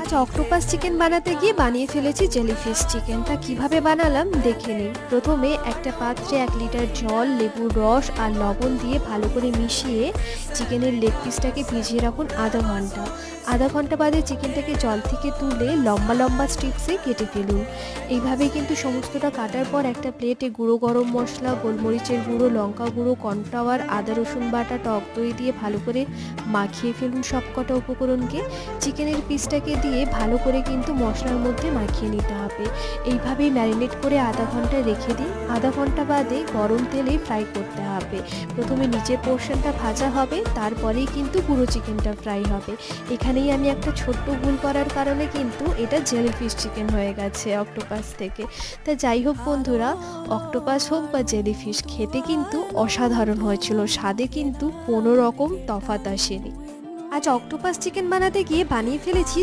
আজ octopus chicken বানাতে গিয়ে বানিয়ে ফেলেছি জেলিফিশ চিকেন। তা কিভাবে বানালাম দেখে নিই। প্রথমে একটা পাত্রে 1 লিটার জল, লেবুর রস আর লবণ দিয়ে ভালো করে মিশিয়ে চিকেনের লেগ পিসটাকে ভিজিয়ে রাখুন আধা ঘন্টা বাদে চিকেনটাকে জল থেকে তুলে লম্বা লম্বা স্ট্রিপসে কেটে ফেলুন। এইভাবেই কিন্তু সমস্তটা কাটার পর একটা প্লেটে গুঁড়ো গরম মশলা, গোলমরিচের গুঁড়ো, লঙ্কা গুঁড়ো, কর্নফ্লাওয়ার, আদা রসুন বাটা, টক দই দিয়ে ভালো করে মাখিয়ে ফেলুন সবকটা উপকরণকে। চিকেনের পিসটাকে দিয়ে ভালো করে কিন্তু মশলার মধ্যে মাখিয়ে নিতে হবে। এইভাবেই ম্যারিনেট করে আধা ঘন্টা রেখে দিন। আধা ঘন্টা বাদে গরম তেলে ফ্রাই করতে হবে। প্রথমে নিচের পোর্শনটা ভাজা হবে, তারপরেই কিন্তু পুরো চিকেনটা ফ্রাই হবে। এখানেই আমি একটা ছোট্ট ভুল করার কারণে কিন্তু এটা জেলিফিশ চিকেন হয়ে গেছে অক্টোপাস থেকে। তা যাই হোক বন্ধুরা, অক্টোপাস হোক বা জেলিফিশ, খেতে কিন্তু অসাধারণ হয়েছিল। স্বাদে কিন্তু কোনো রকম তফাৎ আসেনি। আজ অক্টোপাস চিকেন বানাতে গিয়ে বানিয়ে ফেলেছি